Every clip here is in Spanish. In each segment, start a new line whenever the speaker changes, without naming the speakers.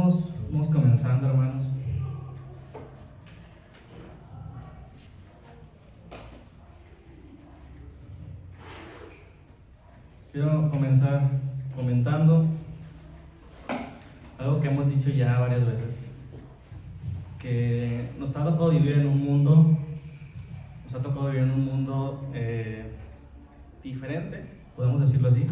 vamos comenzando, hermanos. Quiero comenzar comentando algo que hemos dicho ya varias veces, que nos ha tocado vivir en un mundo, diferente, podemos decirlo así,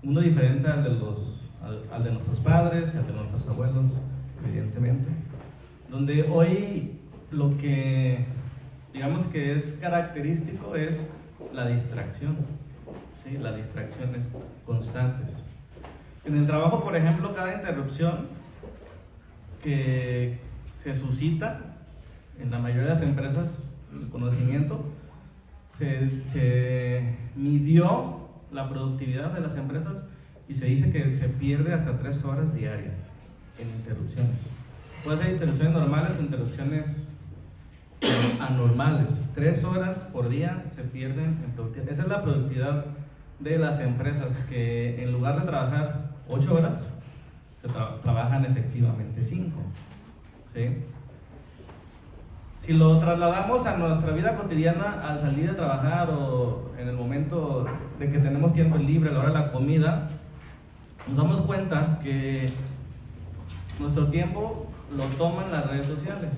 un mundo diferente al de nuestros padres y al de nuestros abuelos, evidentemente, donde hoy lo que digamos que es característico es la distracción, ¿sí? Las distracciones constantes. En el trabajo, por ejemplo, cada interrupción que se suscita en la mayoría de las empresas, el conocimiento, se midió la productividad de las empresas y se dice que se pierde hasta 3 horas diarias en interrupciones. Puede ser interrupciones normales o interrupciones anormales. 3 horas por día se pierden en productividad. Esa es la productividad de las empresas, que en lugar de trabajar 8 horas, trabajan efectivamente 5. ¿Sí? Si lo trasladamos a nuestra vida cotidiana, al salir de trabajar o en el momento de que tenemos tiempo libre, a la hora de la comida, nos damos cuenta que nuestro tiempo lo toman las redes sociales,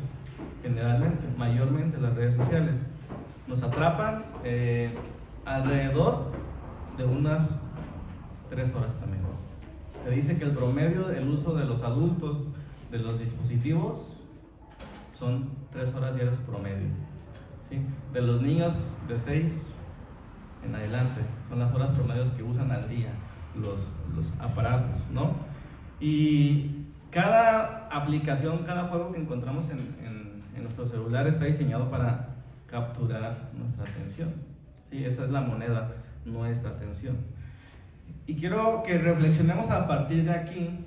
generalmente, mayormente las redes sociales. Nos atrapan alrededor de unas 3 horas también. Se dice que el promedio del uso de los adultos de los dispositivos son 3 horas diarias promedio, ¿sí? De los niños de 6 en adelante son las horas promedios que usan al día los aparatos, ¿no? Y cada aplicación, cada juego que encontramos en nuestro celular está diseñado para capturar nuestra atención, ¿sí? Esa es la moneda, nuestra atención. Y quiero que reflexionemos a partir de aquí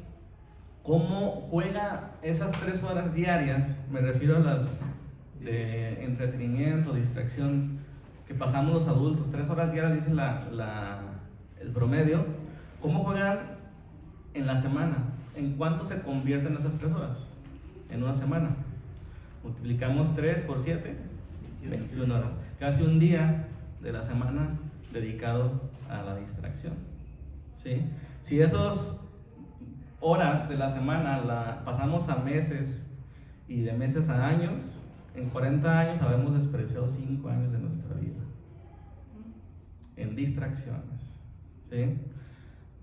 cómo juega esas 3 horas diarias. Me refiero a las de entretenimiento, distracción que pasamos los adultos. 3 horas diarias dice el promedio. ¿Cómo juegan en la semana? ¿En cuánto se convierten esas 3 horas? En una semana. Multiplicamos 3 por 7, 21 horas. Casi un día de la semana dedicado a la distracción, ¿sí? Si esos horas de la semana la pasamos a meses y de meses a años, en 40 años habremos desperdiciado 5 años de nuestra vida en distracciones, ¿sí?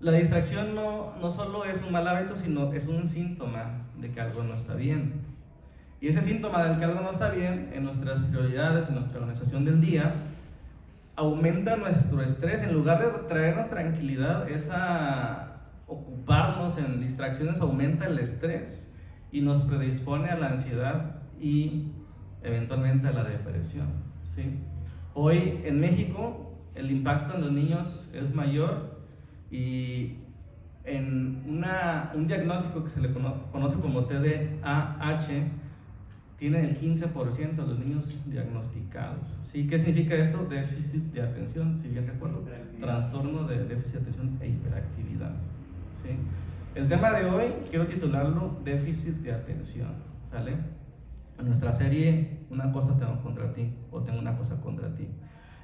La distracción no solo es un mal hábito, sino es un síntoma de que algo no está bien. Y ese síntoma de que algo no está bien en nuestras prioridades, en nuestra organización del día, aumenta nuestro estrés. En lugar de traernos tranquilidad, ocuparnos en distracciones aumenta el estrés y nos predispone a la ansiedad y eventualmente a la depresión, ¿sí? Hoy en México el impacto en los niños es mayor, y en un diagnóstico que se le conoce como TDAH tiene el 15% de los niños diagnosticados, ¿sí? ¿Qué significa esto? Déficit de atención, si bien recuerdo, trastorno de déficit de atención e hiperactividad, ¿sí? El tema de hoy quiero titularlo déficit de atención, ¿sale? En nuestra serie Una cosa tengo contra ti, o tengo una cosa contra ti.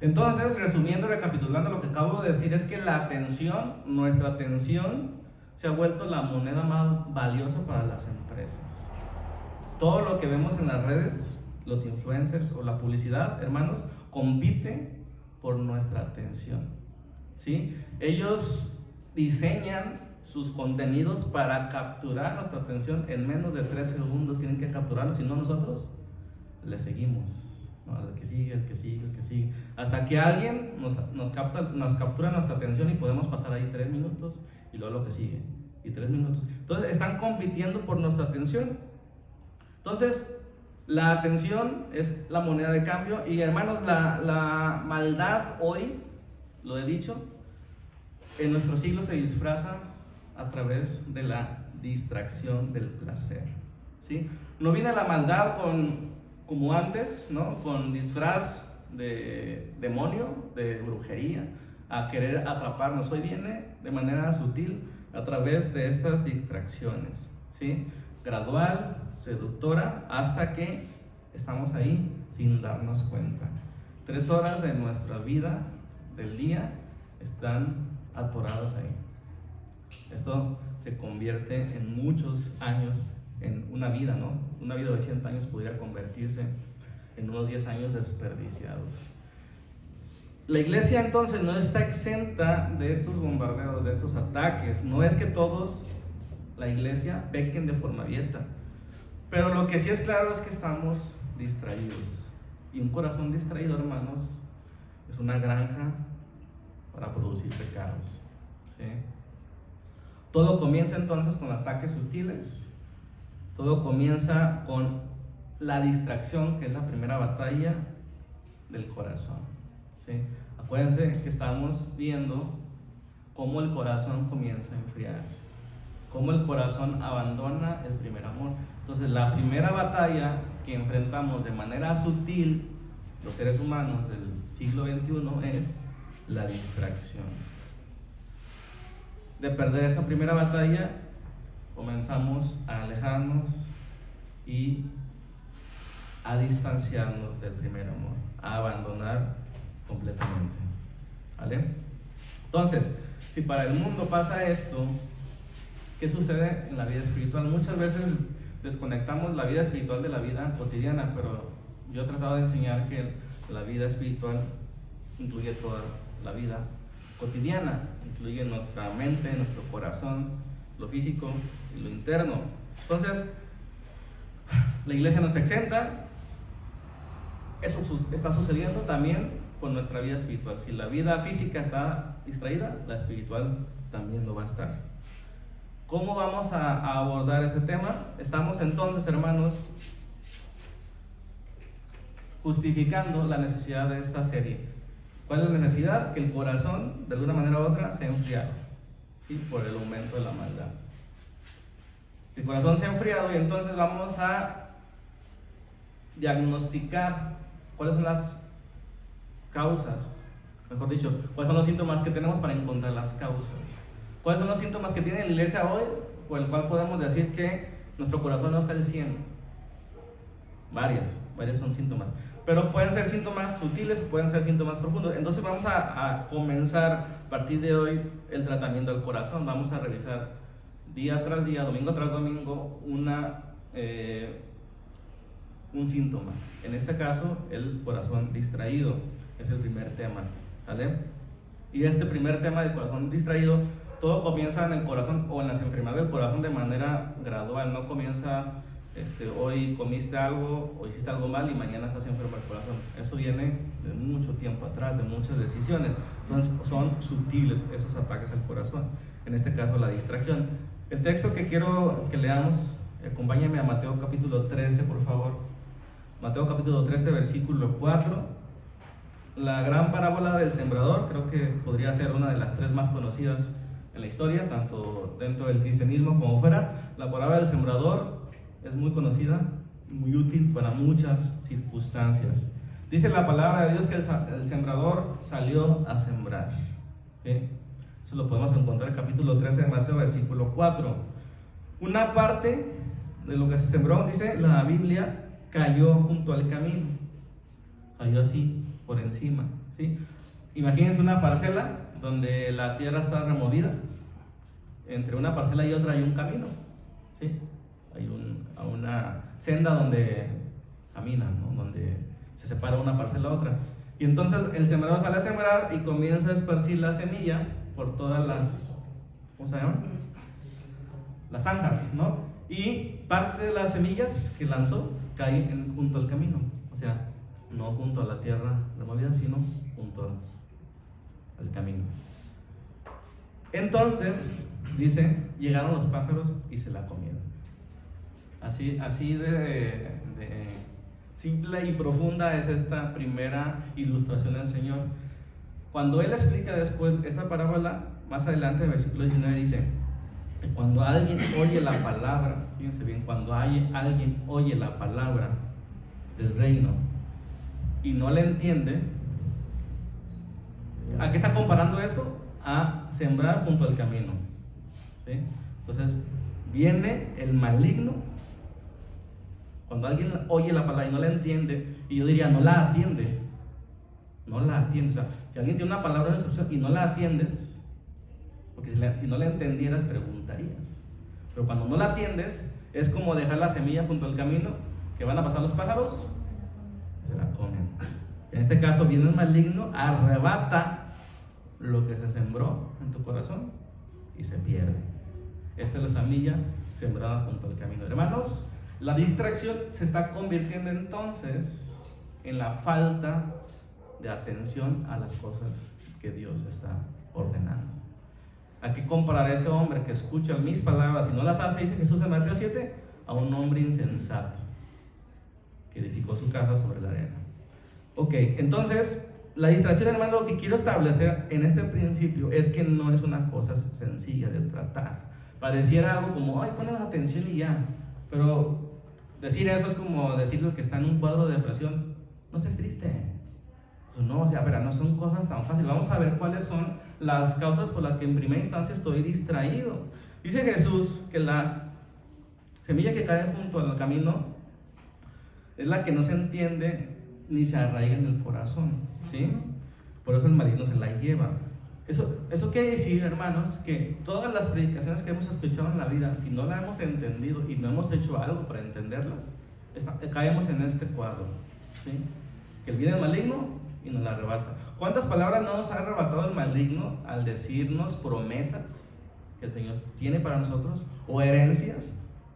Entonces, resumiendo, recapitulando, lo que acabo de decir es que la atención, nuestra atención, se ha vuelto la moneda más valiosa para las empresas. Todo lo que vemos en las redes, los influencers o la publicidad, hermanos, compite por nuestra atención, ¿sí? Ellos diseñan sus contenidos para capturar nuestra atención en menos de 3 segundos. Tienen que capturarlo, si no nosotros le seguimos, ¿no? El que sigue, el que sigue, el que sigue, hasta que alguien nos captura nuestra atención y podemos pasar ahí 3 minutos y luego lo que sigue, y 3 minutos. Entonces están compitiendo por nuestra atención. Entonces la atención es la moneda de cambio. Y hermanos, la maldad hoy, lo he dicho, en nuestro siglo se disfraza a través de la distracción del placer, ¿sí? No viene la maldad como antes, ¿no? Con disfraz de demonio, de brujería, a querer atraparnos. Hoy viene de manera sutil a través de estas distracciones, ¿sí? gradual, seductora, hasta que estamos ahí sin darnos cuenta. 3 horas de nuestra vida, del día, están atoradas ahí. Esto se convierte en muchos años, en una vida, ¿no? Una vida de 80 años podría convertirse en unos 10 años desperdiciados. La iglesia entonces no está exenta de estos bombardeos, de estos ataques. No es que todos, la iglesia, pequen de forma abierta. Pero lo que sí es claro es que estamos distraídos. Y un corazón distraído, hermanos, es una granja para producir pecados. ¿Sí? Todo comienza entonces con ataques sutiles. Todo comienza con la distracción, que es la primera batalla del corazón. ¿Sí? Acuérdense que estamos viendo cómo el corazón comienza a enfriarse, cómo el corazón abandona el primer amor. Entonces, la primera batalla que enfrentamos de manera sutil los seres humanos del siglo XXI es la distracción. De perder esta primera batalla, comenzamos a alejarnos y a distanciarnos del primer amor, a abandonar completamente. ¿Vale? Entonces, si para el mundo pasa esto, ¿qué sucede en la vida espiritual? Muchas veces desconectamos la vida espiritual de la vida cotidiana, pero yo he tratado de enseñar que la vida espiritual incluye toda la vida cotidiana, incluye nuestra mente, nuestro corazón, lo físico y lo interno. Entonces, la iglesia no está exenta. Eso está sucediendo también con nuestra vida espiritual. Si la vida física está distraída, la espiritual también lo va a estar. ¿Cómo vamos a abordar ese tema? Estamos entonces, hermanos, justificando la necesidad de esta serie. ¿Cuál es la necesidad? Que el corazón, de alguna manera u otra, se ha enfriado, ¿sí? Por el aumento de la maldad. El corazón se ha enfriado y entonces vamos a diagnosticar cuáles son las causas, mejor dicho, cuáles son los síntomas que tenemos para encontrar las causas. ¿Cuáles son los síntomas que tiene la iglesia hoy por el cual podemos decir que nuestro corazón no está al 100? Varios son síntomas. Pero pueden ser síntomas sutiles, pueden ser síntomas profundos. Entonces vamos a comenzar a partir de hoy el tratamiento del corazón. Vamos a revisar día tras día, domingo tras domingo, un síntoma. En este caso, el corazón distraído es el primer tema, ¿vale? Y este primer tema del corazón distraído, todo comienza en el corazón o en las enfermedades del corazón de manera gradual. No comienza hoy comiste algo o hiciste algo mal y mañana estás enfermo del corazón. Eso viene de mucho tiempo atrás, de muchas decisiones. Entonces son sutiles esos ataques al corazón. En este caso, la distracción. El texto que quiero que leamos, acompáñame a Mateo capítulo 13, por favor. Mateo capítulo 13, versículo 4. La gran parábola del sembrador, creo que podría ser una de las 3 más conocidas en la historia, tanto dentro del cristianismo como fuera. La parábola del sembrador es muy conocida, muy útil para muchas circunstancias. Dice la palabra de Dios que el sembrador salió a sembrar. ¿Sí? Eso lo podemos encontrar en el capítulo 13 de Mateo, versículo 4. Una parte de lo que se sembró, dice la Biblia, cayó junto al camino. Cayó así, por encima. ¿Sí? Imagínense una parcela donde la tierra está removida. Entre una parcela y otra hay un camino. ¿Sí? Hay una senda donde caminan, ¿no? Donde se separa una parcela a otra. Y entonces el sembrador sale a sembrar y comienza a esparcir la semilla por todas las, ¿cómo se llama? Las zanjas, ¿no? Y parte de las semillas que lanzó cae junto al camino. O sea, no junto a la tierra removida, sino junto al camino. Entonces, dice, llegaron los pájaros y se la comieron. Así de simple y profunda es esta primera ilustración del Señor. Cuando Él explica después esta parábola, más adelante en el versículo 19 dice que cuando alguien oye la palabra, fíjense bien, cuando alguien oye la palabra del reino y no la entiende, ¿a qué está comparando esto? A sembrar junto al camino. ¿Sí? Entonces, viene el maligno. Cuando alguien oye la palabra y no la entiende, y yo diría, no la atiende. No la atiende. O sea, si alguien tiene una palabra de instrucción y no la atiendes, porque si no la entendieras, preguntarías. Pero cuando no la atiendes, es como dejar la semilla junto al camino, que van a pasar los pájaros, se la comen. En este caso, viene el maligno, arrebata lo que se sembró en tu corazón y se pierde. Esta es la semilla sembrada junto al camino. Hermanos, la distracción se está convirtiendo entonces en la falta de atención a las cosas que Dios está ordenando. Aquí comparar a ese hombre que escucha mis palabras y no las hace, dice Jesús en Mateo 7, a un hombre insensato que edificó su casa sobre la arena. Ok, entonces la distracción, hermano, lo que quiero establecer en este principio es que no es una cosa sencilla de tratar. Pareciera algo como, ay, pones atención y ya. Pero decir eso es como decirle que está en un cuadro de depresión, no estés triste. Pues no, o sea, pero no son cosas tan fáciles. Vamos a ver cuáles son las causas por las que en primera instancia estoy distraído. Dice Jesús que la semilla que cae junto al camino es la que no se entiende ni se arraiga en el corazón, ¿sí? Por eso el maligno se la lleva. Eso quiere decir, hermanos, que todas las predicaciones que hemos escuchado en la vida, si no las hemos entendido y no hemos hecho algo para entenderlas, caemos en este cuadro, ¿sí? Que viene el maligno y nos la arrebata. ¿Cuántas palabras no nos ha arrebatado el maligno al decirnos promesas que el Señor tiene para nosotros, o herencias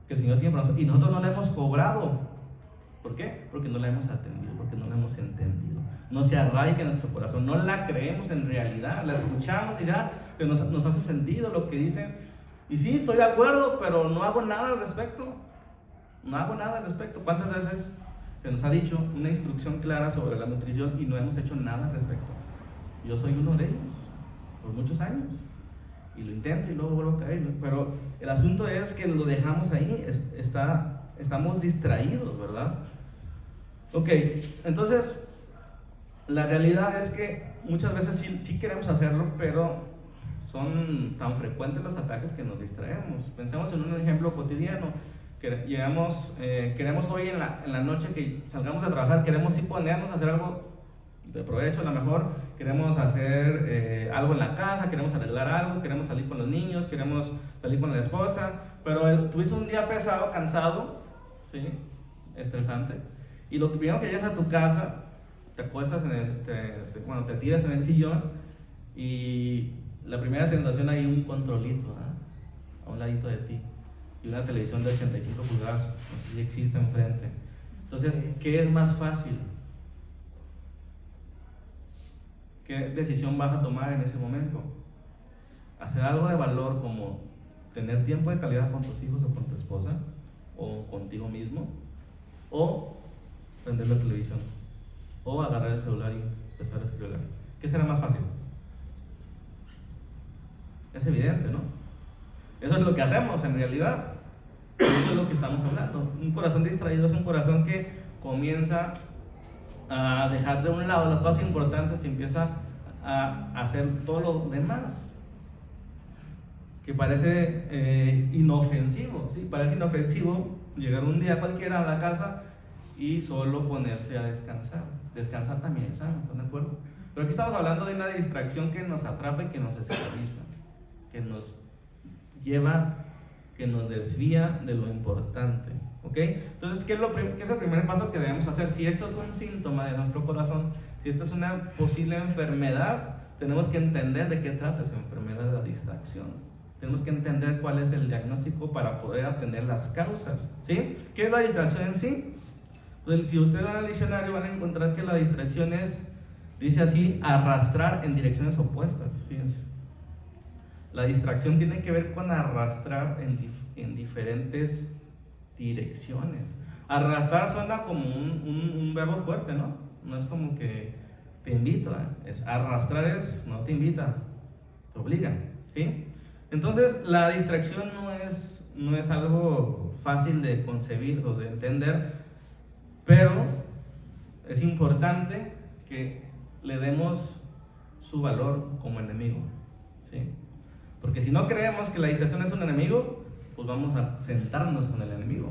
que el Señor tiene para nosotros, y nosotros no la hemos cobrado? ¿Por qué? Porque no la hemos atendido, porque no la hemos entendido. No se arraiga en nuestro corazón, no la creemos en realidad, la escuchamos y ya nos hace sentido lo que dicen. Y sí, estoy de acuerdo, pero no hago nada al respecto. No hago nada al respecto. ¿Cuántas veces se nos ha dicho una instrucción clara sobre la nutrición y no hemos hecho nada al respecto? Yo soy uno de ellos, por muchos años. Y lo intento y luego vuelvo a caer. Pero el asunto es que lo dejamos ahí, estamos distraídos, ¿verdad? Ok, entonces la realidad es que muchas veces sí queremos hacerlo, pero son tan frecuentes los ataques que nos distraemos. Pensemos en un ejemplo cotidiano. Queremos hoy en la noche que salgamos a trabajar, queremos sí ponernos a hacer algo de provecho, a lo mejor queremos hacer algo en la casa, queremos arreglar algo, queremos salir con los niños, queremos salir con la esposa, pero tuviste un día pesado, cansado, ¿sí? Estresante, y lo primero que llegas a tu casa, te acuestas, te tiras en el sillón y la primera tentación hay un controlito, ¿eh? A un ladito de ti, y una televisión de 85 pulgadas, no sé si existe enfrente. Entonces, ¿qué es más fácil? ¿Qué decisión vas a tomar en ese momento? ¿Hacer algo de valor como tener tiempo de calidad con tus hijos o con tu esposa o contigo mismo? ¿O prender la televisión? ¿O agarrar el celular y empezar a escribir? ¿Qué será más fácil? Es evidente, ¿no? Eso es lo que hacemos en realidad. Eso es lo que estamos hablando. Un corazón distraído es un corazón que comienza a dejar de un lado las cosas importantes y empieza a hacer todo lo demás, que parece inofensivo, ¿sí? Parece inofensivo llegar un día cualquiera a la casa y solo ponerse a descansar. Descansar también es sano, ¿están de acuerdo? Pero aquí estamos hablando de una distracción que nos atrapa y que nos esclaviza, que nos lleva, que nos desvía de lo importante, ¿ok? Entonces, ¿qué es el primer paso que debemos hacer? Si esto es un síntoma de nuestro corazón, si esto es una posible enfermedad, tenemos que entender de qué trata esa enfermedad de la distracción. Tenemos que entender cuál es el diagnóstico para poder atender las causas, ¿sí? ¿Qué es la distracción en sí? Pues si ustedes van al diccionario van a encontrar que la distracción es, dice así, arrastrar en direcciones opuestas, fíjense. La distracción tiene que ver con arrastrar en diferentes direcciones. Arrastrar suena como un verbo fuerte, ¿no? No es como que te invito, es arrastrar, es no te invita, te obliga, ¿sí? Entonces la distracción no es algo fácil de concebir o de entender, pero es importante que le demos su valor como enemigo, ¿sí? Porque si no creemos que la distracción es un enemigo, pues vamos a sentarnos con el enemigo,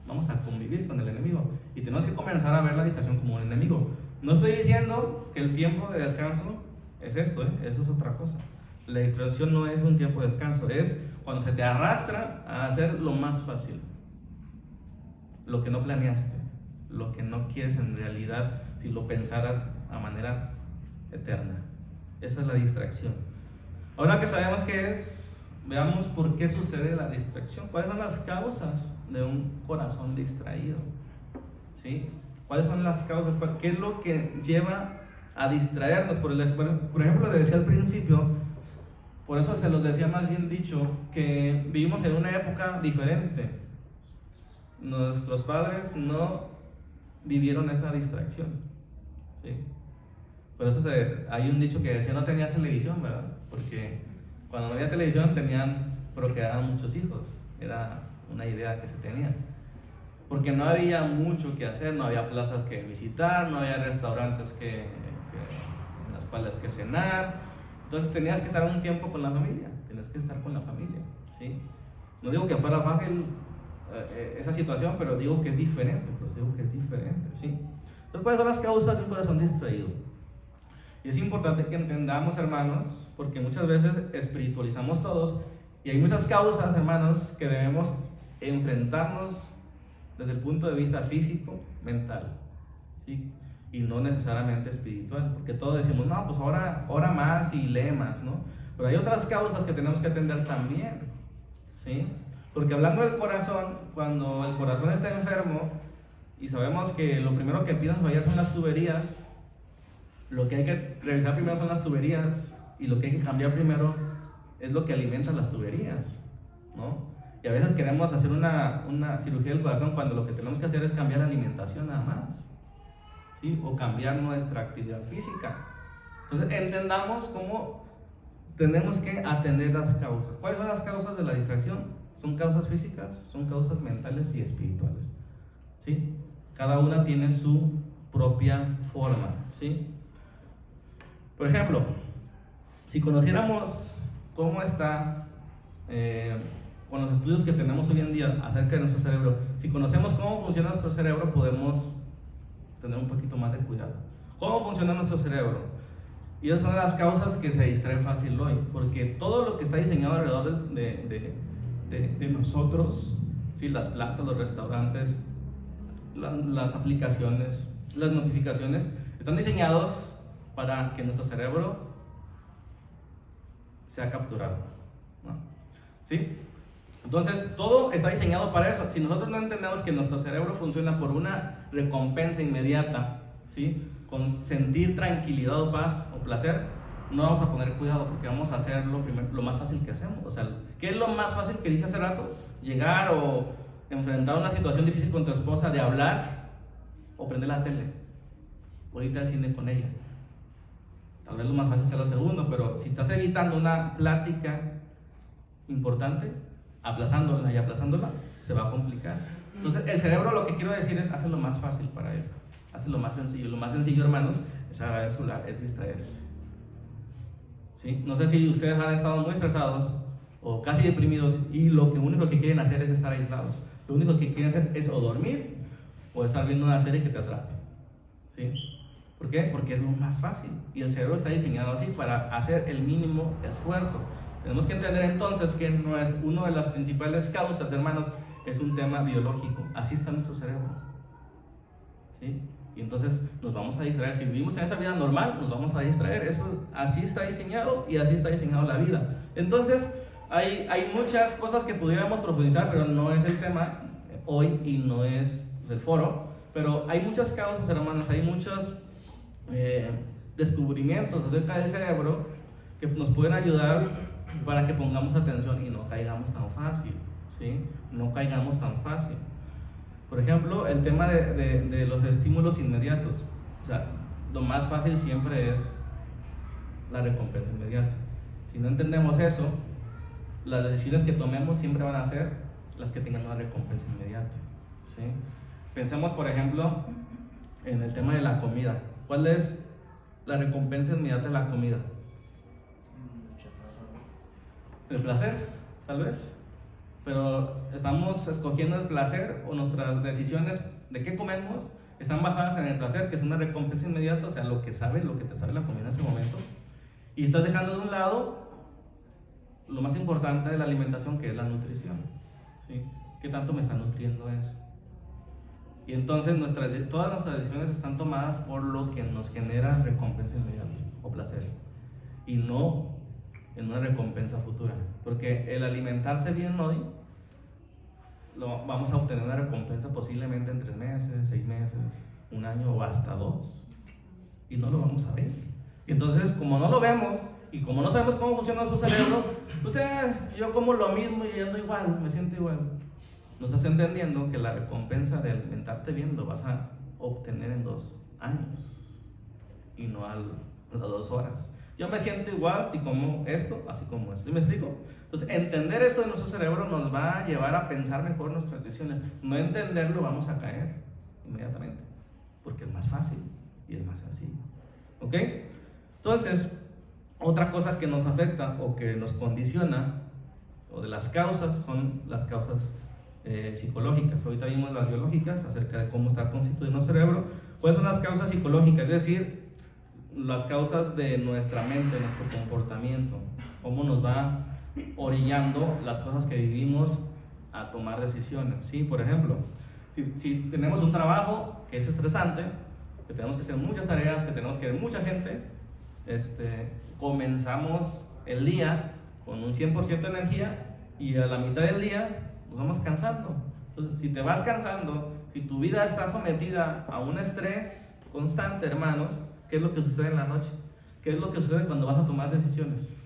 vamos a convivir con el enemigo y tenemos que comenzar a ver la distracción como un enemigo. No estoy diciendo que el tiempo de descanso es esto, eso es otra cosa. La distracción no es un tiempo de descanso, es cuando se te arrastra a hacer lo más fácil, lo que no planeaste, lo que no quieres en realidad si lo pensaras a manera eterna. Esa es la distracción. Ahora que sabemos qué es, veamos por qué sucede la distracción. ¿Cuáles son las causas de un corazón distraído? ¿Sí? ¿Cuáles son las causas? ¿Qué es lo que lleva a distraernos? Por ejemplo, le decía al principio, por eso se los decía más bien dicho, que vivimos en una época diferente. Nuestros padres no vivieron esa distracción, ¿sí? Por eso hay un dicho que decía: no tenías televisión, ¿verdad? Porque cuando no había televisión procreaban muchos hijos. Era una idea que se tenía. Porque no había mucho que hacer, no había plazas que visitar, no había restaurantes en las cuales que cenar. Entonces tenías que estar un tiempo con la familia, tenías que estar con la familia, ¿sí? No digo que fuera fácil esa situación, pero digo que es diferente, ¿sí? Entonces, ¿cuáles son las causas de un corazón distraído? Y es importante que entendamos, hermanos, porque muchas veces espiritualizamos todos y hay muchas causas, hermanos, que debemos enfrentarnos desde el punto de vista físico, mental, ¿sí? Y no necesariamente espiritual, porque todos decimos: no, pues ora más y lee más, ¿no? Pero hay otras causas que tenemos que atender también, ¿sí? Porque hablando del corazón, cuando el corazón está enfermo y sabemos que lo primero que empiezan a fallar son las tuberías, lo que hay que revisar primero son las tuberías y lo que hay que cambiar primero es lo que alimenta las tuberías, ¿no? Y a veces queremos hacer una cirugía del corazón cuando lo que tenemos que hacer es cambiar la alimentación nada más, ¿sí? O cambiar nuestra actividad física. Entonces entendamos cómo tenemos que atender las causas. ¿Cuáles son las causas de la distracción? Son causas físicas, son causas mentales y espirituales, ¿sí? Cada una tiene su propia forma, ¿sí? Por ejemplo, si conociéramos cómo está con los estudios que tenemos hoy en día acerca de nuestro cerebro, si conocemos cómo funciona nuestro cerebro, podemos tener un poquito más de cuidado. ¿Cómo funciona nuestro cerebro? Y esas son las causas que se distraen fácil hoy, porque todo lo que está diseñado alrededor de nosotros, ¿sí? Las plazas, los restaurantes, las aplicaciones, las notificaciones, están diseñados para que nuestro cerebro sea capturado, ¿no? ¿Sí? Entonces, todo está diseñado para eso. Si nosotros no entendemos que nuestro cerebro funciona por una recompensa inmediata, ¿sí? Con sentir tranquilidad o paz o placer, no vamos a poner cuidado porque vamos a hacer lo más fácil que hacemos. O sea, ¿qué es lo más fácil que dije hace rato? Llegar o enfrentar una situación difícil con tu esposa, de hablar o prender la tele o irte al cine con ella. Tal vez lo más fácil sea lo segundo, pero si estás evitando una plática importante, aplazándola y aplazándola, se va a complicar. Entonces, el cerebro, lo que quiero decir es: hace lo más fácil para él, hace lo más sencillo. Lo más sencillo, hermanos, es agarrar el celular, es distraerse, ¿sí? No sé si ustedes han estado muy estresados o casi deprimidos y lo único que quieren hacer es estar aislados. Lo único que quieren hacer es o dormir o estar viendo una serie que te atrape, ¿sí? ¿Por qué? Porque es lo más fácil y el cerebro está diseñado así, para hacer el mínimo esfuerzo. Tenemos que entender entonces que una de las principales causas, hermanos, es un tema biológico. Así está nuestro cerebro, ¿sí? Y entonces nos vamos a distraer. Si vivimos en esa vida normal, nos vamos a distraer. Eso así está diseñado y así está diseñado la vida. Entonces, hay muchas cosas que pudiéramos profundizar, pero no es el tema hoy y no es el foro. Pero hay muchas causas, hermanos, hay muchos descubrimientos acerca del cerebro que nos pueden ayudar para que pongamos atención y no caigamos tan fácil, ¿sí? No caigamos tan fácil. Por ejemplo, el tema de los estímulos inmediatos. O sea, lo más fácil siempre es la recompensa inmediata. Si no entendemos eso, las decisiones que tomemos siempre van a ser las que tengan una recompensa inmediata, ¿sí? Pensemos, por ejemplo, en el tema de la comida. ¿Cuál es la recompensa inmediata de la comida? ¿El placer, tal vez? pero estamos escogiendo el placer, o nuestras decisiones de qué comemos están basadas en el placer, que es una recompensa inmediata, o sea, lo que te sabe la comida en ese momento, y estás dejando de un lado lo más importante de la alimentación, que es la nutrición, ¿sí? ¿Qué tanto me está nutriendo eso? Y entonces todas nuestras decisiones están tomadas por lo que nos genera recompensa inmediata o placer, y no en una recompensa futura, porque el alimentarse bien hoy, vamos a obtener una recompensa posiblemente en 3 meses, 6 meses, 1 año o hasta 2, y no lo vamos a ver. Y entonces, como no lo vemos y como no sabemos cómo funciona nuestro cerebro, pues yo como lo mismo y ando igual, me siento igual. No estás entendiendo que la recompensa de alimentarte bien lo vas a obtener en 2 años y no a las 2 horas. Yo me siento igual si como esto, así como esto. ¿Y me explico? Entonces, entender esto de nuestro cerebro nos va a llevar a pensar mejor nuestras decisiones. No entenderlo, vamos a caer inmediatamente, porque es más fácil y es más sencillo. ¿Ok? Entonces, otra cosa que nos afecta o que nos condiciona, o de las causas, son las causas psicológicas. Ahorita vimos las biológicas acerca de cómo está constituido nuestro cerebro. ¿Cuáles son las causas psicológicas? Es decir, las causas de nuestra mente, nuestro comportamiento, cómo nos va orillando las cosas que vivimos a tomar decisiones, ¿sí? Por ejemplo, si tenemos un trabajo que es estresante, que tenemos que hacer muchas tareas, que tenemos que ver mucha gente, comenzamos el día con un 100% de energía y a la mitad del día nos vamos cansando. Entonces, si te vas cansando, si tu vida está sometida a un estrés constante, hermanos, ¿qué es lo que sucede en la noche? ¿Qué es lo que sucede cuando vas a tomar decisiones?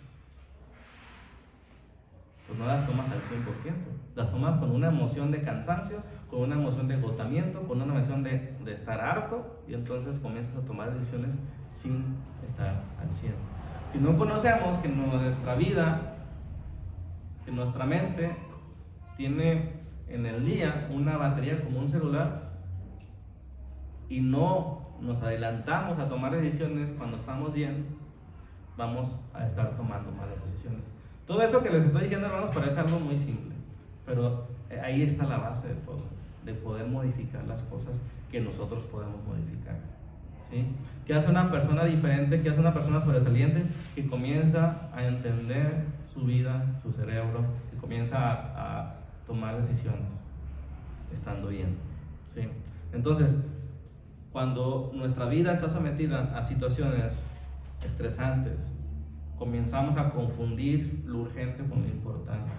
Pues no las tomas al 100%, las tomas con una emoción de cansancio, con una emoción de agotamiento, con una emoción de estar harto, y entonces comienzas a tomar decisiones sin estar al 100. Si no conocemos que nuestra vida, que nuestra mente tiene en el día una batería como un celular, y no nos adelantamos a tomar decisiones cuando estamos bien, vamos a estar tomando malas decisiones. Todo esto que les estoy diciendo, hermanos, parece algo muy simple, pero ahí está la base de todo, de poder modificar las cosas que nosotros podemos modificar, ¿sí? ¿Qué hace una persona diferente? ¿Qué hace una persona sobresaliente? Que comienza a entender su vida, su cerebro, que comienza a tomar decisiones estando bien, ¿sí? Entonces, cuando nuestra vida está sometida a situaciones estresantes, comenzamos a confundir lo urgente con lo importante,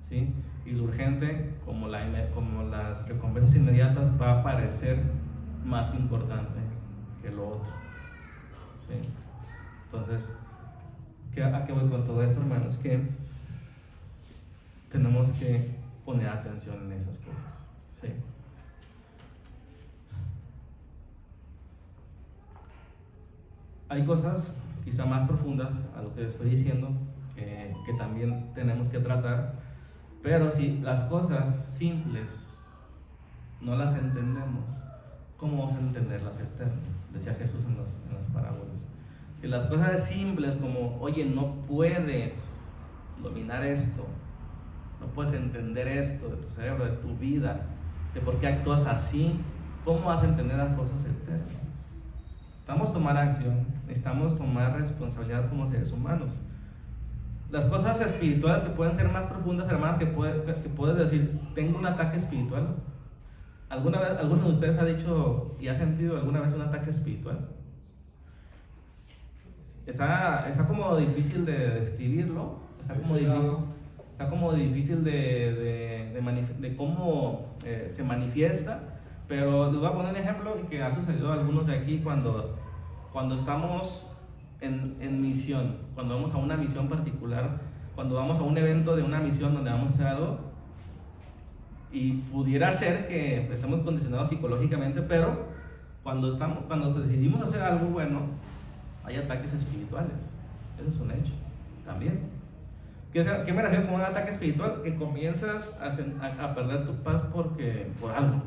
¿sí? Y lo urgente, como las recompensas inmediatas, va a parecer más importante que lo otro, ¿sí? Entonces, ¿a qué voy con todo eso, hermanos? Que tenemos que poner atención en esas cosas, ¿sí? Hay cosas quizá más profundas a lo que estoy diciendo que también tenemos que tratar, pero si las cosas simples no las entendemos, ¿cómo vamos a entender las eternas? Decía Jesús en las parábolas. Que las cosas simples como, oye, no puedes dominar esto, no puedes entender esto de tu cerebro, de tu vida, de por qué actúas así, ¿cómo vas a entender las cosas eternas? Necesitamos tomar acción, necesitamos tomar responsabilidad como seres humanos. Las cosas espirituales que pueden ser más profundas, hermanas, que puedes decir, tengo un ataque espiritual. ¿Alguno de ustedes ha dicho y ha sentido alguna vez un ataque espiritual? Está como difícil de describirlo, está como difícil de cómo se manifiesta, pero les voy a poner un ejemplo que ha sucedido a algunos de aquí cuando estamos en misión, cuando vamos a una misión particular, cuando vamos a un evento de una misión donde vamos a hacer algo, y pudiera ser que estemos condicionados psicológicamente, pero cuando decidimos hacer algo bueno, hay ataques espirituales. Eso es un hecho también. ¿Qué me refiero con un ataque espiritual? Que comienzas a perder tu paz por algo,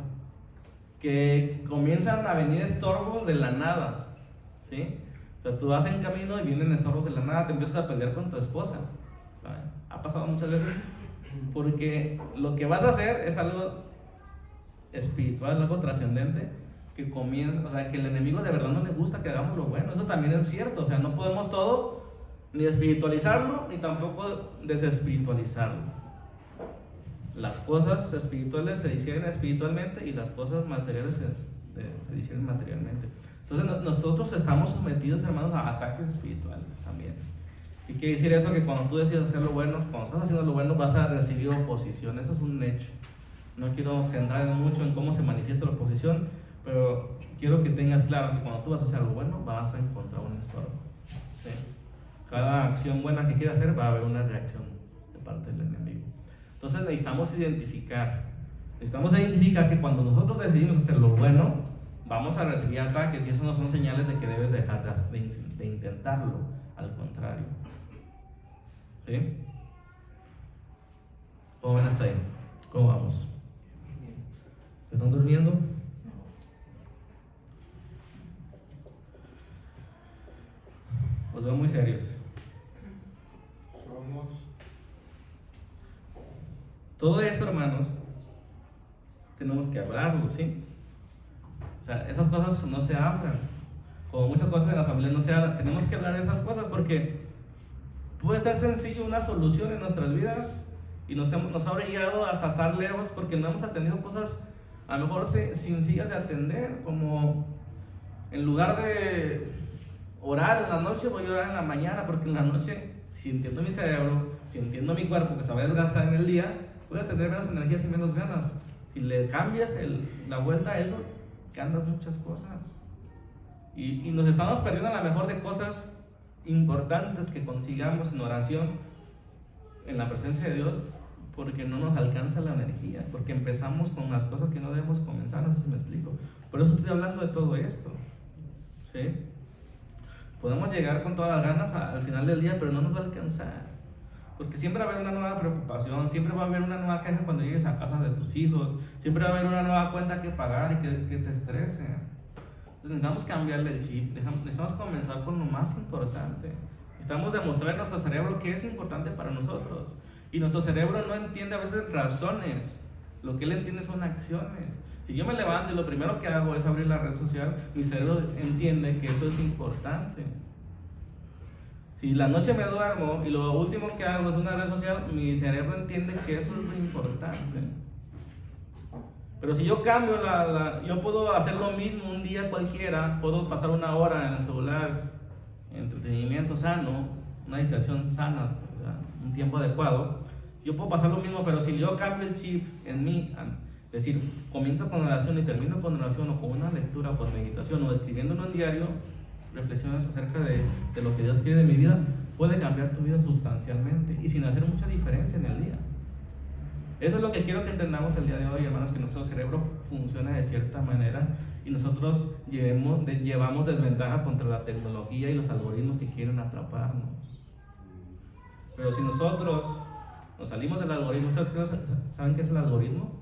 que comienzan a venir estorbos de la nada, ¿sí? O sea, tú vas en camino y vienen estorbos de la nada, te empiezas a pelear con tu esposa, ¿sabes? Ha pasado muchas veces. Porque lo que vas a hacer es algo espiritual, algo trascendente, que comienza, o sea, que el enemigo de verdad no le gusta que hagamos lo bueno. Eso también es cierto, o sea, no podemos todo ni espiritualizarlo, ni tampoco desespiritualizarlo. Las cosas espirituales se disciernen espiritualmente y las cosas materiales se disciernen materialmente. Entonces nosotros estamos sometidos, hermanos, a ataques espirituales también. ¿Y quiere decir eso? Que cuando tú decides hacer lo bueno, cuando estás haciendo lo bueno, vas a recibir oposición. Eso es un hecho. No quiero centrarme mucho en cómo se manifiesta la oposición, pero quiero que tengas claro que cuando tú vas a hacer algo bueno, vas a encontrar un estorbo. ¿Sí? Cada acción buena que quieras hacer va a haber una reacción de parte del enemigo. Entonces necesitamos identificar que cuando nosotros decidimos hacer lo bueno, vamos a recibir ataques, y eso no son señales de que debes dejar de intentarlo, al contrario. ¿Sí? ¿Cómo ven hasta ahí? ¿Cómo vamos? ¿Están durmiendo? Os veo muy serios. Todo esto, hermanos, tenemos que hablarlo, ¿sí? O sea, esas cosas no se hablan. Como muchas cosas en la familia no se hablan, tenemos que hablar de esas cosas porque puede ser sencillo una solución en nuestras vidas y nos ha orillado hasta estar lejos porque no hemos atendido cosas a lo mejor sencillas de atender, como en lugar de orar en la noche, voy a orar en la mañana, porque en la noche, si entiendo mi cerebro, si entiendo mi cuerpo que se va a desgastar en el día, voy a tener menos energías y menos ganas. Si le cambias la vuelta a eso, cambias muchas cosas. Y nos estamos perdiendo a lo mejor de cosas importantes que consigamos en oración, en la presencia de Dios, porque no nos alcanza la energía, porque empezamos con las cosas que no debemos comenzar, no sé si me explico. Por eso estoy hablando de todo esto. ¿Sí? Podemos llegar con todas las ganas al final del día, pero no nos va a alcanzar. Porque siempre va a haber una nueva preocupación, siempre va a haber una nueva queja cuando llegues a casa de tus hijos, siempre va a haber una nueva cuenta que pagar y que te estrese. Entonces necesitamos cambiarle el chip, necesitamos comenzar con lo más importante. Necesitamos demostrar a nuestro cerebro qué es importante para nosotros. Y nuestro cerebro no entiende a veces razones, lo que él entiende son acciones. Si yo me levanto y lo primero que hago es abrir la red social, mi cerebro entiende que eso es importante. Si la noche me duermo y lo último que hago es una red social, mi cerebro entiende que eso es lo importante. Pero si yo cambio yo puedo hacer lo mismo un día cualquiera, puedo pasar una hora en el celular, entretenimiento sano, una distracción sana, ¿verdad? Un tiempo adecuado. Yo puedo pasar lo mismo, pero si yo cambio el chip en mí, es decir, comienzo con oración y termino con oración, o con una lectura, o con meditación, o escribiendo en un diario reflexiones acerca de lo que Dios quiere de mi vida, puede cambiar tu vida sustancialmente y sin hacer mucha diferencia en el día. Eso es lo que quiero que entendamos el día de hoy, hermanos, que nuestro cerebro funciona de cierta manera y nosotros llevamos desventaja contra la tecnología y los algoritmos que quieren atraparnos. Pero si nosotros nos salimos del algoritmo, ¿saben qué es el algoritmo?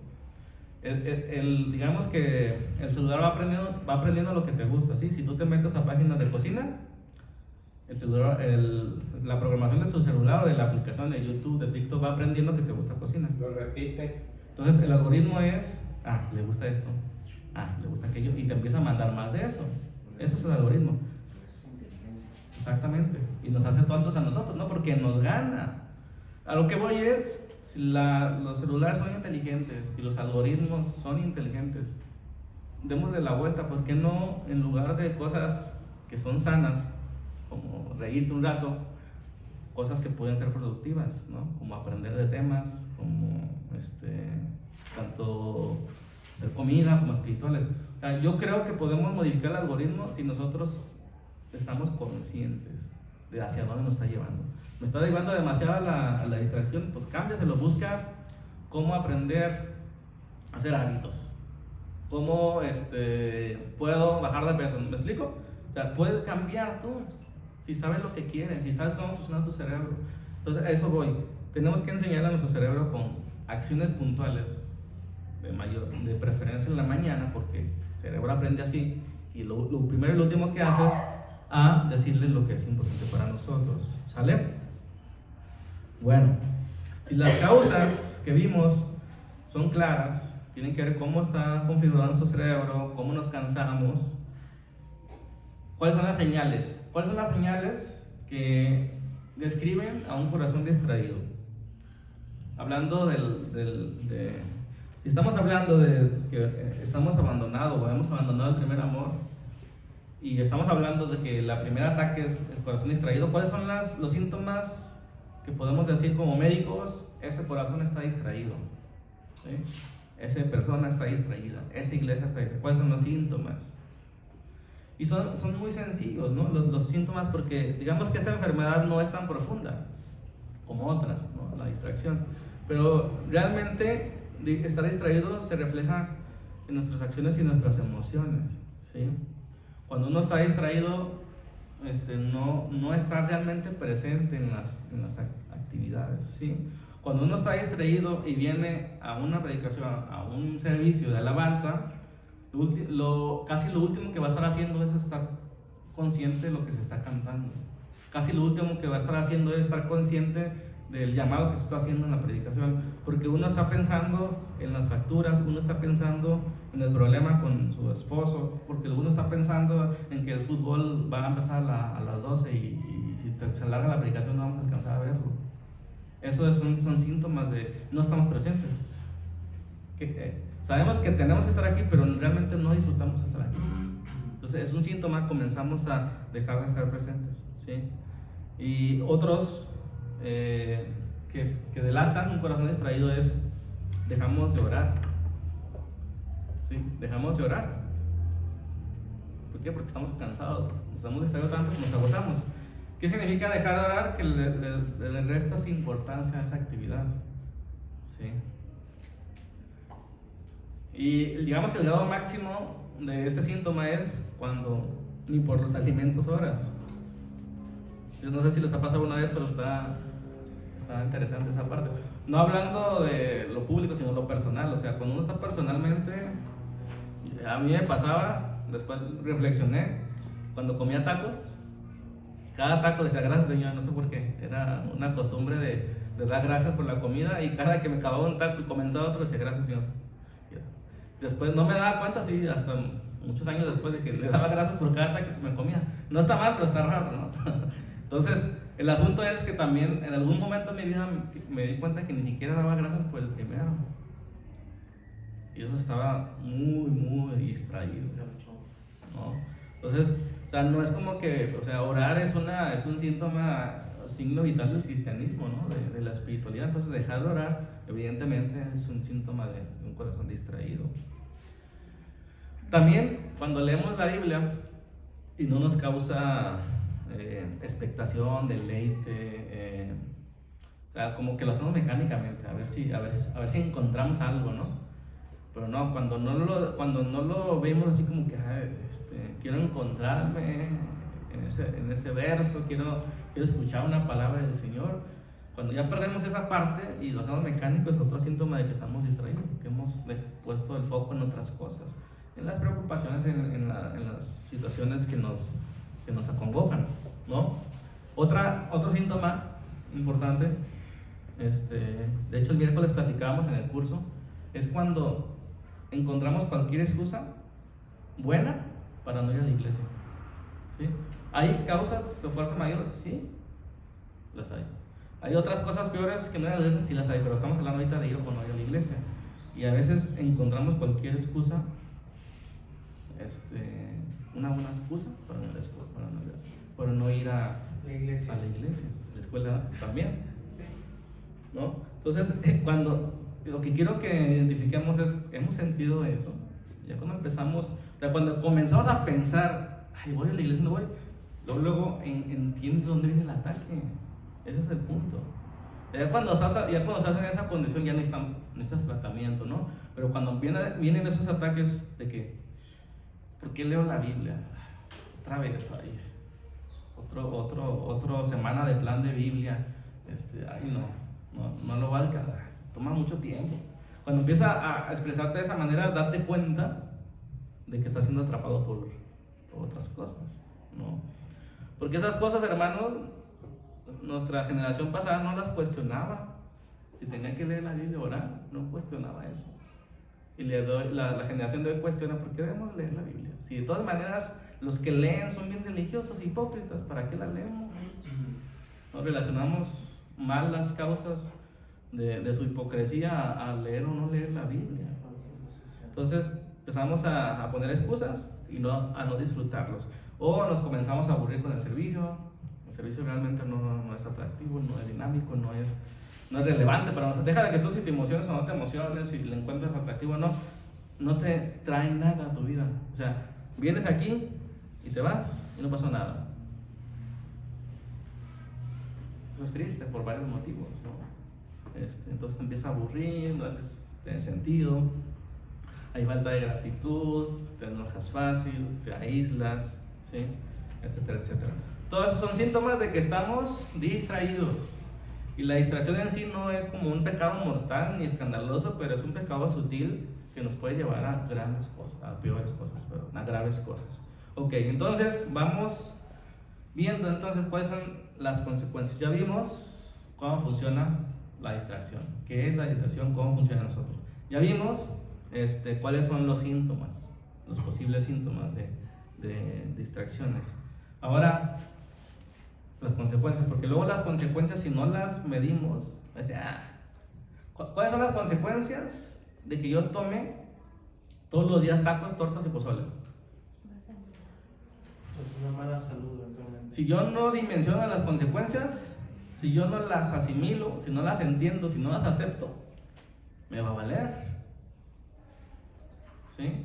Digamos que el celular va aprendiendo lo que te gusta, ¿sí? Si tú te metes a páginas de cocina, el celular, la programación de su celular o de la aplicación de YouTube, de TikTok, va aprendiendo que te gusta cocinar.
Lo repite.
Entonces el algoritmo es, le gusta esto, le gusta aquello, y te empieza a mandar más de eso. Eso es el algoritmo. Exactamente. Y nos hace tontos a nosotros, ¿no? Porque nos gana. A lo que voy es, si los celulares son inteligentes y los algoritmos son inteligentes, démosle la vuelta. ¿Por qué no, en lugar de cosas que son sanas, como reírte un rato, cosas que pueden ser productivas, ¿no? Como aprender de temas, como tanto hacer comida como espirituales? O sea, yo creo que podemos modificar el algoritmo si nosotros estamos conscientes de hacia dónde nos está llevando. Me está llevando demasiado a la distracción, pues cámbiaselo, busca cómo aprender a hacer hábitos, cómo puedo bajar de peso, ¿me explico? O sea, puedes cambiar tú, si sabes lo que quieres, si sabes cómo funciona tu cerebro. Entonces a eso voy, tenemos que enseñarle a nuestro cerebro con acciones puntuales, de preferencia en la mañana, porque el cerebro aprende así, y lo primero y lo último que haces es a decirle lo que es importante para nosotros, ¿sale? Bueno, Si las causas que vimos son claras, tienen que ver cómo está configurado nuestro cerebro, cómo nos cansamos, ¿cuáles son las señales? ¿Cuáles son las señales que describen a un corazón distraído? Hablando si estamos hablando de que estamos abandonados o hemos abandonado el primer amor, y estamos hablando de que la primera ataque es el corazón distraído, ¿cuáles son los síntomas que podemos decir como médicos? Ese corazón está distraído, ¿sí? Esa persona está distraída, esa iglesia está distraída. ¿Cuáles son los síntomas? Y son muy sencillos, ¿no? Los síntomas, porque digamos que esta enfermedad no es tan profunda como otras, ¿no? La distracción. Pero realmente estar distraído se refleja en nuestras acciones y nuestras emociones, ¿sí? Cuando uno está distraído, no está realmente presente en las actividades, ¿sí? Cuando uno está distraído y viene a una predicación, a un servicio de alabanza, casi lo último que va a estar haciendo es estar consciente de lo que se está cantando. Casi lo último que va a estar haciendo es estar consciente del llamado que se está haciendo en la predicación, porque uno está pensando en las facturas, uno está pensando en el problema con su esposo, porque uno está pensando en que el fútbol va a empezar a las 12 y si se alarga la predicación no vamos a alcanzar a verlo. Esos son síntomas de no estamos presentes. Sabemos que tenemos que estar aquí, pero realmente no disfrutamos estar aquí. Entonces es un síntoma, comenzamos a dejar de estar presentes, ¿sí? Y otros que delatan un corazón distraído es dejamos de orar, ¿sí? Dejamos de orar. ¿Por qué? Porque estamos cansados, nos estamos distraídos tanto que nos agotamos. ¿Qué significa dejar de orar? Que le restas importancia a esa actividad, ¿sí? Y digamos que el grado máximo de este síntoma es cuando ni por los alimentos oras. Yo no sé si les ha pasado una vez, pero está interesante esa parte. No hablando de lo público, sino lo personal. O sea, cuando uno está personalmente, a mí me pasaba, después reflexioné, cuando comía tacos, cada taco decía gracias Señor, no sé por qué. Era una costumbre de dar gracias por la comida, y cada que me acababa un taco y comenzaba otro decía gracias Señor. Después no me daba cuenta, sí, hasta muchos años después, de que le daba gracias por cada taco que me comía. No está mal, pero está raro, ¿no? Entonces, el asunto es que también en algún momento de mi vida me di cuenta que ni siquiera daba gracias por el primero. Y yo estaba muy distraído, ¿no? Entonces, o sea, no es como que, o sea, orar es un signo vital del cristianismo, ¿no? De la espiritualidad. Entonces, dejar de orar, evidentemente, es un síntoma de un corazón distraído. También, cuando leemos la Biblia y no nos causa expectación, deleite, o sea, como que lo hacemos mecánicamente, a ver si encontramos algo, ¿no? Pero no, cuando no lo vemos así como que quiero encontrarme en ese verso, quiero escuchar una palabra del Señor. Cuando ya perdemos esa parte y lo hacemos mecánico, es otro síntoma de que estamos distraídos, que hemos puesto el foco en otras cosas, en las preocupaciones, en las situaciones que nos acongojan, ¿no? Otro síntoma importante, de hecho el miércoles platicábamos en el curso, es cuando encontramos cualquier excusa buena para no ir a la iglesia, ¿sí? ¿Hay causas o fuerzas mayores? Sí, las hay. Hay otras cosas peores que no ir a la iglesia, sí las hay, pero estamos hablando ahorita de ir o no ir a la iglesia. Y a veces encontramos cualquier excusa, una excusa para no ir a la iglesia, la escuela también, ¿no? Entonces, lo que quiero que identifiquemos es, hemos sentido eso. Ya cuando comenzamos a pensar, ay, voy a la iglesia, no voy, luego entiendes dónde viene el ataque. Ese es el punto. Ya cuando estás en esa condición ya necesitas tratamiento, ¿no? Pero cuando vienen esos ataques de que, ¿por qué leo la Biblia? Otra vez, ahí. Otro semana de plan de Biblia. No lo va a alcanzar. Toma mucho tiempo. Cuando empieza a expresarte de esa manera, date cuenta de que estás siendo atrapado por otras cosas, ¿no? Porque esas cosas, hermanos, nuestra generación pasada no las cuestionaba. Si tenía que leer la Biblia o orar, no cuestionaba eso. Y la generación de hoy cuestiona, ¿por qué debemos leer la Biblia? Si de todas maneras los que leen son bien religiosos, hipócritas, ¿para qué la leemos? Nos relacionamos mal las causas de su hipocresía a leer o no leer la Biblia. Entonces empezamos a poner excusas y a no disfrutarlos. O nos comenzamos a aburrir con el servicio. El servicio realmente no es atractivo, no es dinámico, no es relevante para nosotros. Deja de que tú si te emociones o no te emociones, si le encuentras atractivo o no te trae nada a tu vida. O sea, vienes aquí y te vas y no pasó nada. Eso es triste por varios motivos, ¿no? Entonces te empieza a aburrir, no tiene sentido, hay falta de gratitud, te enojas fácil, te aíslas, ¿sí? Etcétera, etcétera. Todos esos son síntomas de que estamos distraídos. Y la distracción en sí no es como un pecado mortal ni escandaloso, pero es un pecado sutil que nos puede llevar a grandes cosas, a peores cosas, perdón, a graves cosas. Ok, entonces vamos viendo entonces cuáles son las consecuencias. Ya vimos cómo funciona la distracción, qué es la distracción, cómo funciona en nosotros. Ya vimos cuáles son los síntomas, los posibles síntomas de distracciones. Ahora, las consecuencias, porque luego las consecuencias, si no las medimos, ¿cuáles son las consecuencias de que yo tome todos los días tacos, tortas y pozole?
Una mala salud, eventualmente.
Si yo no dimensiono las consecuencias, si yo no las asimilo, si no las entiendo, si no las acepto, me va a valer. ¿Sí?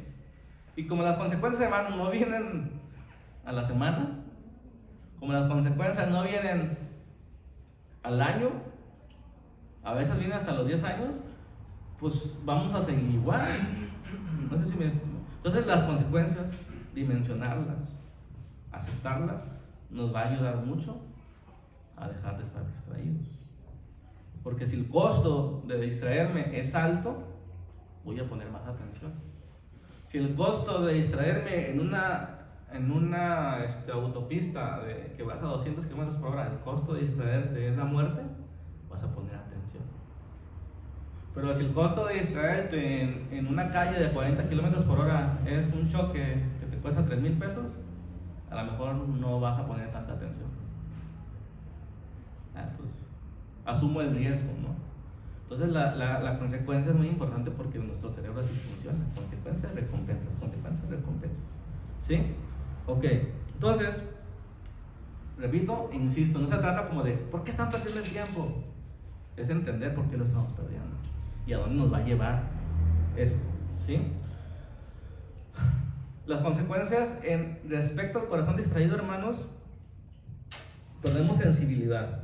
Y como las consecuencias, hermano, no vienen a la semana, como las consecuencias no vienen al año, a veces vienen hasta los 10 años, pues vamos a seguir igual. No sé si me... Entonces las consecuencias, dimensionarlas, aceptarlas, nos va a ayudar mucho a dejar de estar distraídos. Porque si el costo de distraerme es alto, voy a poner más atención. Si el costo de distraerme en una autopista que vas a 200 km por hora, el costo de distraerte es la muerte, vas a poner atención. Pero si el costo de distraerte en una calle de 40 km por hora es un choque que te cuesta 3,000 pesos, a lo mejor no vas a poner tanta atención. Pues asumo el riesgo, ¿no? Entonces la consecuencia es muy importante porque nuestro cerebro así funciona. Consecuencias, recompensas, consecuencias, recompensas. ¿Sí? Ok, entonces, repito, insisto, no se trata como de ¿por qué están perdiendo el tiempo? Es entender por qué lo estamos perdiendo y a dónde nos va a llevar esto, ¿sí? Las consecuencias respecto al corazón distraído, hermanos, perdemos sensibilidad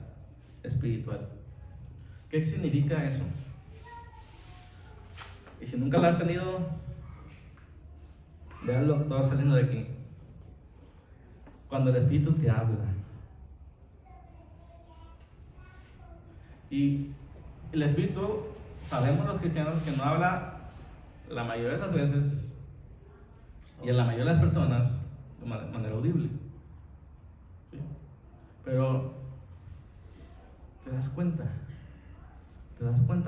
espiritual. ¿Qué significa eso? Y si nunca la has tenido, vean lo que está saliendo de aquí. Cuando el Espíritu te habla. Y el Espíritu, sabemos los cristianos que no habla la mayoría de las veces y a la mayoría de las personas de manera audible. ¿Sí? Pero te das cuenta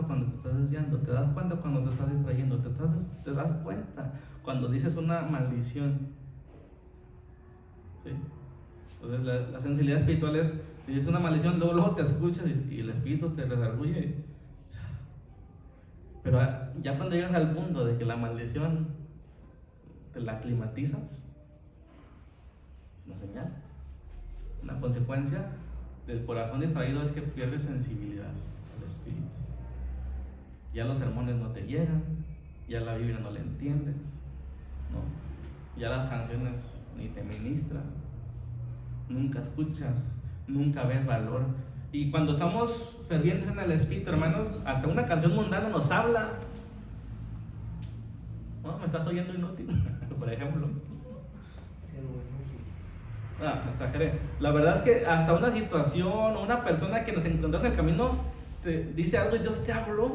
cuando te estás desviando, te das cuenta cuando te estás distrayendo, te das cuenta cuando dices una maldición. ¿Sí? Entonces la sensibilidad espiritual es, dices una maldición, luego te escuchas y el Espíritu te redarguye. Pero ya cuando llegas al punto de que la maldición te la aclimatizas, una señal, una consecuencia del corazón distraído es que pierdes sensibilidad al Espíritu. Ya los sermones no te llegan, ya la Biblia no la entiendes, ¿no? Ya las canciones ni te ministran, nunca escuchas, nunca ves valor. Y cuando estamos fervientes en el Espíritu, hermanos, hasta una canción mundana nos habla. ¿No? ¿Me estás oyendo inútil? Por ejemplo. Exageré. La verdad es que hasta una situación o una persona que nos encontramos en el camino te dice algo y Dios te habló.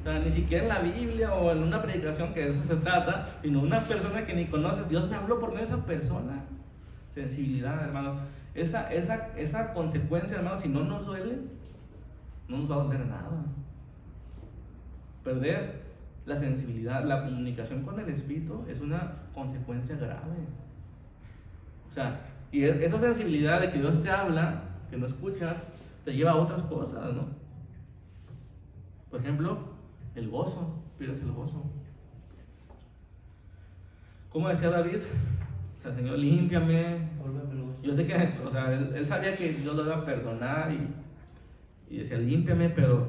O sea, ni siquiera en la Biblia o en una predicación, que de eso se trata, sino una persona que ni conoces. Dios me habló por medio de esa persona. Sensibilidad, hermano. Esa consecuencia, hermano, si no nos duele, no nos va a doler nada. Perder la sensibilidad, la comunicación con el espíritu es una consecuencia grave. O sea, y esa sensibilidad de que Dios te habla, que no escuchas, te lleva a otras cosas, ¿no? Por ejemplo, el gozo, pierdes el gozo. ¿Cómo decía David? O sea, Señor, límpiame. Yo sé que, o sea, él sabía que Dios lo iba a perdonar y decía, límpiame, pero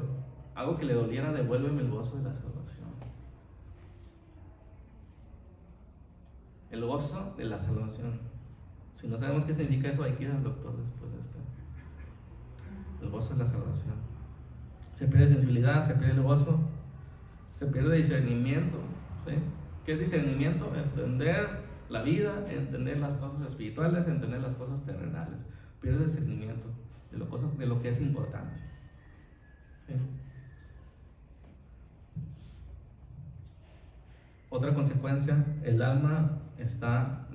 algo que le doliera, devuélveme el gozo de la salvación. El gozo de la salvación. Si no sabemos qué significa eso, hay que ir al doctor después de esto. El gozo de la salvación. Se pierde sensibilidad, se pierde el gozo, se pierde discernimiento. ¿Sí? ¿Qué es discernimiento? Entender la vida, entender las cosas espirituales, entender las cosas terrenales. Pierde discernimiento de lo que es importante. ¿Sí? Otra consecuencia, el alma está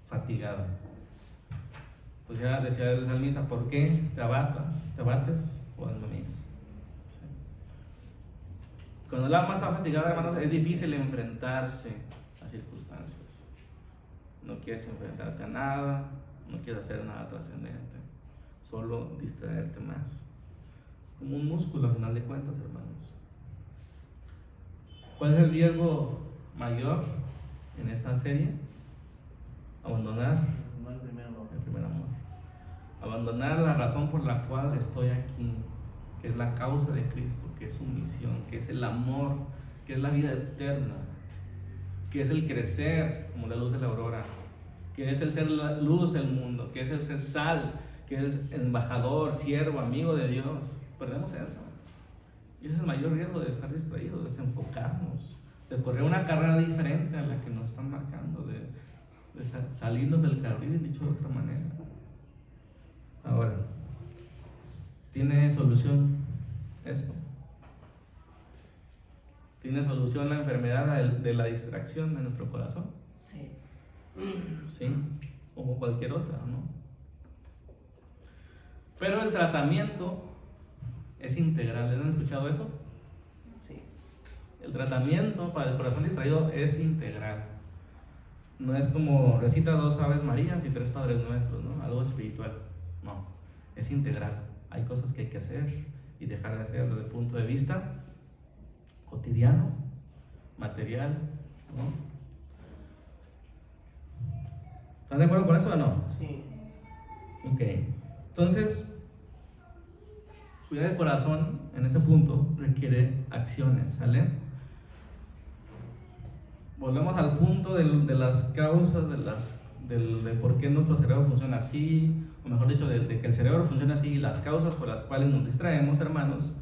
fatigada. Pues ya decía el salmista, ¿por qué te abates, oh alma mía? ¿Sí? Cuando el alma está fatigada, hermanos, es difícil enfrentarse a circunstancias. No quieres enfrentarte a nada, no quieres hacer nada trascendente, solo distraerte más. Es como un músculo, al final de cuentas, hermanos. ¿Cuál es el riesgo mayor en esta serie? Abandonar
el
primer amor. Abandonar la razón por la cual estoy aquí, que es la causa de Cristo, que es su misión, que es el amor, que es la vida eterna, que es el crecer como la luz de la aurora, que es el ser la luz del mundo, que es el ser sal, que es embajador, siervo, amigo de Dios. Perdemos eso. Y ese es el mayor riesgo de estar distraídos, de desenfocarnos, de correr una carrera diferente a la que nos están marcando, de salirnos del carril, dicho de otra manera. Ahora, ¿tiene solución esto? ¿Tiene solución la enfermedad de la distracción de nuestro corazón?
Sí.
Sí, como cualquier otra, ¿no? Pero el tratamiento es integral. ¿Han escuchado eso?
Sí.
El tratamiento para el corazón distraído es integral. No es como recita 2 Aves Marías y 3 Padres Nuestros, ¿no? Algo espiritual. No, es integral. Hay cosas que hay que hacer y dejar de hacer desde el punto de vista cotidiano, material, ¿no? ¿Están de acuerdo con eso o no?
Sí.
Ok. Entonces, cuidar el corazón en ese punto requiere acciones, ¿sale? Volvemos al punto de las causas, de por qué nuestro cerebro funciona así, o mejor dicho, de que el cerebro funciona así, y las causas por las cuales nos distraemos, hermanos.